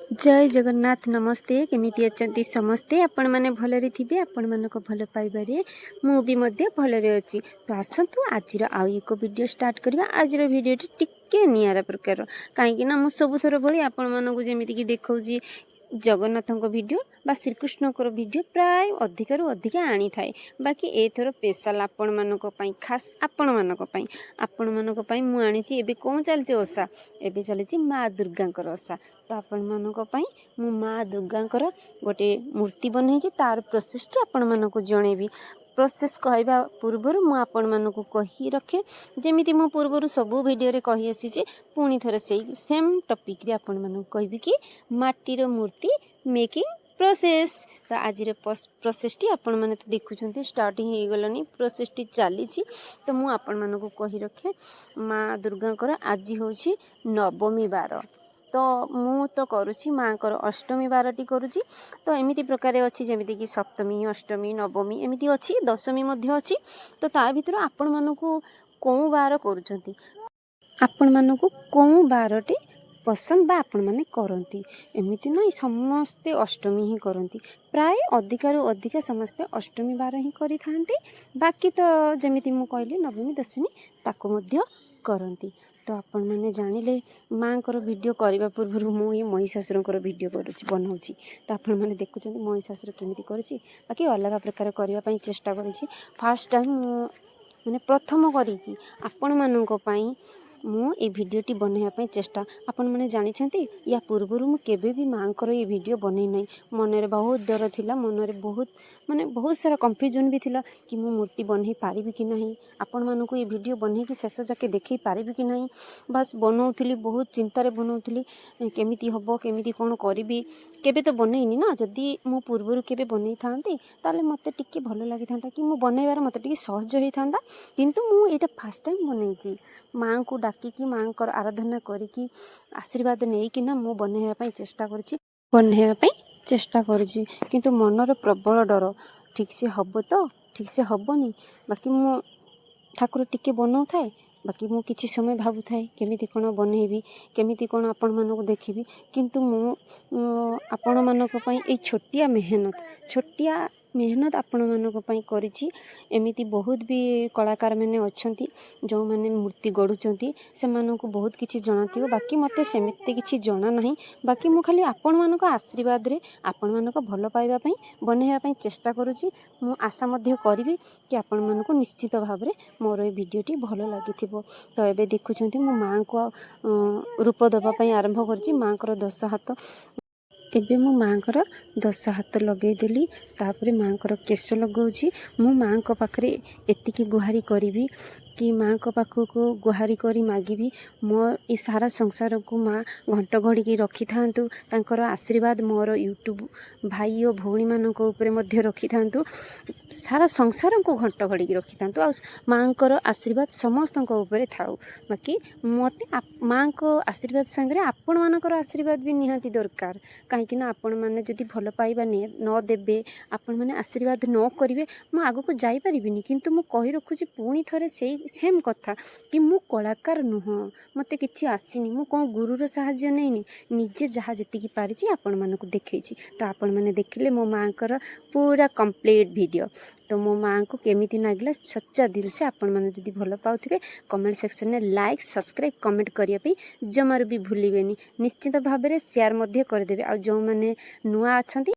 जय जगन्नाथ नमस्ते केमिति अछंती समस्ते आपण माने भलरे थिबे आपण मानको भल पाइबारे मु भी मध्य भलरे अछि। तो आसंतु आजिर आउ एक वीडियो स्टार्ट करबा। आजिर वीडियो टिके नियारा प्रकार काहेकि ना मु सब थर भली आपण मानको जेमिति कि देखौजी जगन्नाथक वीडियो बा श्रीकृष्णकर वीडियो प्राय अधिकरु अधिका आनी थाए। बाकी एथर स्पेशल आपण मानक पई खास आपण मानक पई मु आनीची एबे कोन चलचे ओसा एबे चलेची माँ दुर्गांकर ओसा। तो आपण मानक पई मु माँ दुर्गांकर गोटे मूर्ति बनैची तार प्रोसेस आपण मानक जणेबी। प्रोसेस कहबा पूर्वर मु आपण मानक कहि रखे जेमिति मु पूर्वर सबु वीडियो रे कहि आसी पुणी थरे सेम टॉपिक रे आपण मानक कहबी कि माटीर मूर्ति मेकिंग प्रोसेस। तो आज प्रोसेस टी आपण माने तो देखुछंती स्टार्टिंग हे गलनी प्रोसेस टी चली। तो मु आपण मानक कहि रखे माँ दुर्गांकर आज होछि नवमी बार। तो मु तो करुछि माँकर अष्टमी बारटी करुछि। तो एमिति प्रकार अछि जेमिति कि सप्तमी अष्टमी नवमी एमिति अछि दशमी मध्य अछि। तो ता भितर आपण मानकु कोउ बार करूछंती आपण मानकु कोउ बारटी पसंद बा आपण माने करंती एमिति नै समस्ते अष्टमी ही करंती। प्राय अधिकारु अधिका समस्ते अष्टमी बार ही करि थांती। बाकी तो जेमिति मु कहली नवमी दशमी ताको मध्य करंती। तो आपण माने जानिले माँकर वीडियो करबा पूर्व मु ये महिषासुरकर वीडियो करूची बनाउची। तो आपण माने देखुचंती महिषासुर केमिति करछि बाकी अलग प्रकार करबा पई चेष्टा करिछि। फर्स्ट टाइम माने प्रथम करिकी आपण मानक पई मु ए भिडियोटी बनैया पई चेष्टा आपण माने जानिछंती। या पूर्वरु मु केबे भी माँकर ये वीडियो बनै नै मनरे बहुत डर थिला मनरे बहुत सारा कंफ्यूजन भी थिला कि मु मूर्ति बनै पारिबी कि नहीं आपण मानकु ये वीडियो बनै कि शेष जाके देखै पारिबी कि नहीं। बस बनौथिली बहुत चिंतारे बनौथिली केमिति हबो केमिति कोन करिबी केबे तो बनैनी ना। जदि मु पूर्वरु केबे बनै थांती ताले मते टिके भलो लागि थांता कि मु बनैबार मते टिके सहज होई थांता। किंतु मु एटा फर्स्ट टाइम बनैची माँ को डाकी कि माँ को आराधना करी आशीर्वाद नहीं कि ना मु बनैया पई चेष्टा करछि बनैया पई चेष्टा करछि। किंतु मनर प्रबल डर ठीक से हबो तो ठीक से हबोनी। बाकी मु ठाकुर टिके बनाउ थाए बाकी मु किछि समय भाबु थाए केमिति कोन बनैबी केमिति कोन आपण मानको देखिबी। किंतु मु आपण मानको पई ए छोटिया मेहनत आपण मानको पई करिछि। एमिति बहुत भी कलाकार माने अछंती जो माने मूर्ति गढुचंती से मानको बहुत किछि जणातिबो बाकी मते सेमिति किछि जणा नाही। बाकी मु खाली आपण मानको आशीर्वाद रे आपण मानको भलो पाइबा पई बनैया पई चेष्टा करूछि। मु आशा मध्ये करबी कि आपण मानको निश्चित भाबरे मोर ए वीडियोटी भलो लागिथिबो। तो एबे देखुचंती मु माँ को रूप दबा पई आरंभ करछि माँकर 10 हाथ। एबे मु माँकर 10 हाथ लगे देली तापरे माँकर केश लगौछि। मु माँ को पाखरे एतिकी गुहारी करिवि कि माँ को पाखो को गुहारी करी मागिबी मोर ए सारा संसार को माँ घंट घड़ी की रखी थांतु तांकर आशीर्वाद मोर यूट्यूब भाई और भौणी मानक ऊपर मध्य रखी थांतु सारा संसार को घंट घड़ी की रखी थांतु आ माँ को आशीर्वाद समस्त ऊपर थाउ। बाकी मते माँ को आशीर्वाद संगे आपण मानकर आशीर्वाद भी निहाती दरकार कहीं आपण मैंने जदि भल पाइबा न देबे आपण मैंने आशीर्वाद न करेंगे मु आगु को जाई परिबिनी। किंतु मु कहि रखुची पुणी थरे सेम कथा कि मु कलाकार नुह मते किछि आसीनी मु कोन गुरुर सहाय्य नैनी निजे जहा जतिकी पारिछि आपण मानकु देखैछि। तो आपण माने देखिले मो माँकर पूरा कंप्लीट वीडियो। तो मो माँ को केमिति नागिला सच्चा दिल से आपण माने जदि भल पाउथिबे कमेंट सेक्शन में लाइक सब्सक्राइब कमेंट करिया पे जमार भी भूलिबेनी निश्चित भाबरे शेयर मध्य कर देबे। आ जो माने नुआ अछंती